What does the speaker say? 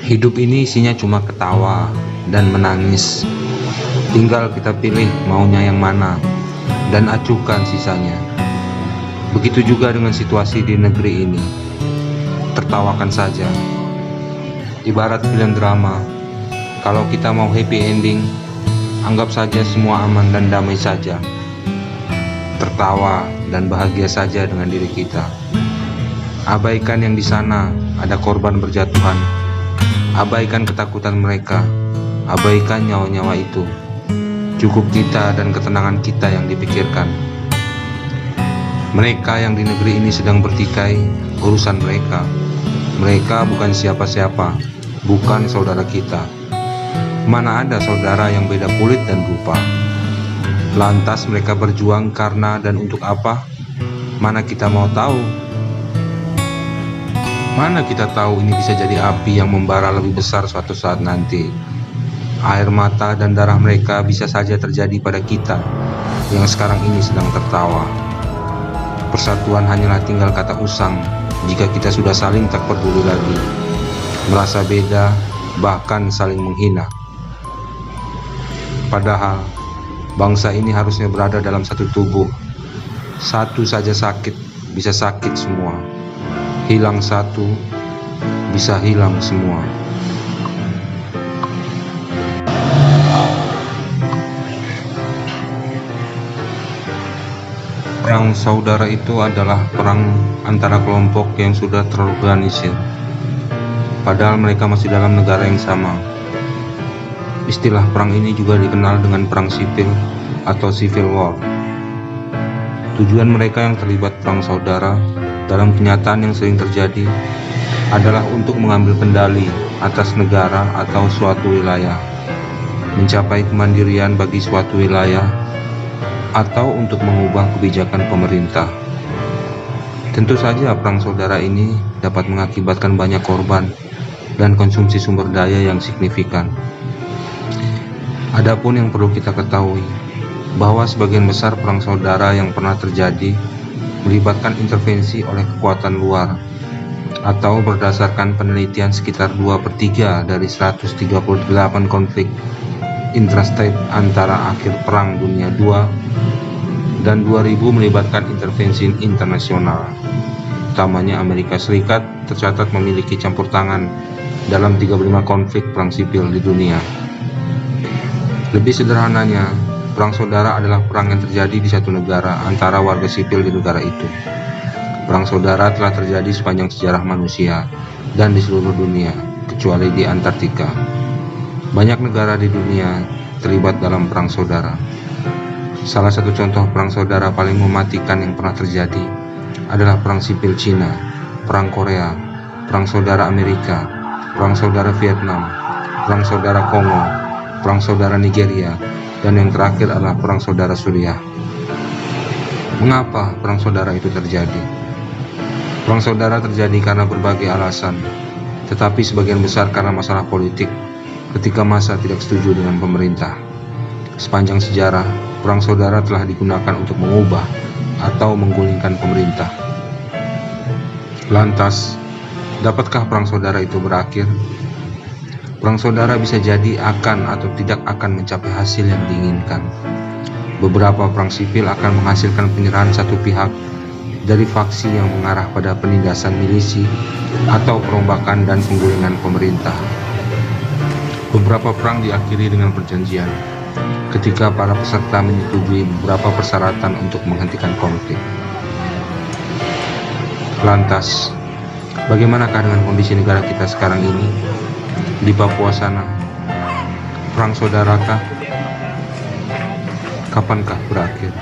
Hidup ini isinya cuma ketawa dan menangis. Tinggal kita pilih maunya yang mana dan acuhkan sisanya. Begitu juga dengan situasi di negeri ini. Tertawakan saja. Ibarat film drama, kalau kita mau happy ending, anggap saja semua aman dan damai saja. Tertawa dan bahagia saja dengan diri kita. Abaikan yang di sana ada korban berjatuhan. Abaikan ketakutan mereka. Abaikan nyawa-nyawa itu. Cukup kita dan ketenangan kita yang dipikirkan. Mereka yang di negeri ini sedang bertikai, urusan mereka. Mereka bukan siapa-siapa, bukan saudara kita. Mana ada saudara yang beda kulit dan rupa. Lantas mereka berjuang karena dan untuk apa? Mana kita mau tahu? Mana kita tahu ini bisa jadi api yang membara lebih besar suatu saat nanti. Air mata dan darah mereka bisa saja terjadi pada kita yang sekarang ini sedang tertawa. Persatuan hanyalah tinggal kata usang jika kita sudah saling tak peduli lagi, merasa beda, bahkan saling menghina. Padahal bangsa ini harusnya berada dalam satu tubuh. Satu saja sakit, bisa sakit semua. Hilang satu, bisa hilang semua. Perang saudara itu adalah perang antara kelompok yang sudah terorganisir, padahal mereka masih dalam negara yang sama. Istilah perang ini juga dikenal dengan perang sipil atau civil war. Tujuan mereka yang terlibat perang saudara dalam kenyataan yang sering terjadi adalah untuk mengambil kendali atas negara atau suatu wilayah, mencapai kemandirian bagi suatu wilayah, atau untuk mengubah kebijakan pemerintah. Tentu saja perang saudara ini dapat mengakibatkan banyak korban dan konsumsi sumber daya yang signifikan. Adapun yang perlu kita ketahui, bahwa sebagian besar perang saudara yang pernah terjadi melibatkan intervensi oleh kekuatan luar, atau berdasarkan penelitian sekitar 2/3 dari 138 konflik intrastate antara akhir Perang Dunia II dan 2000 melibatkan intervensi internasional. Utamanya Amerika Serikat tercatat memiliki campur tangan dalam 35 konflik perang sipil di dunia. Lebih sederhananya, perang saudara adalah perang yang terjadi di satu negara antara warga sipil di negara itu. Perang saudara telah terjadi sepanjang sejarah manusia dan di seluruh dunia, kecuali di Antartika. Banyak negara di dunia terlibat dalam perang saudara. Salah satu contoh perang saudara paling mematikan yang pernah terjadi adalah perang sipil Cina, perang Korea, perang saudara Amerika, perang saudara Vietnam, perang saudara Kongo, perang saudara Nigeria, dan yang terakhir adalah perang saudara Suriah. Mengapa perang saudara itu terjadi? Perang saudara terjadi karena berbagai alasan, tetapi sebagian besar karena masalah politik ketika massa tidak setuju dengan pemerintah. Sepanjang sejarah, perang saudara telah digunakan untuk mengubah atau menggulingkan pemerintah. Lantas, dapatkah perang saudara itu berakhir? Perang saudara bisa jadi akan atau tidak akan mencapai hasil yang diinginkan. Beberapa perang sipil akan menghasilkan penyerahan satu pihak dari faksi yang mengarah pada penindasan milisi atau perombakan dan penggulingan pemerintah. Beberapa perang diakhiri dengan perjanjian, ketika para peserta menyetujui beberapa persyaratan untuk menghentikan konflik. Lantas, bagaimanakah dengan kondisi negara kita sekarang ini? Di Papua sana, perang saudarakah? Kapankah berakhir?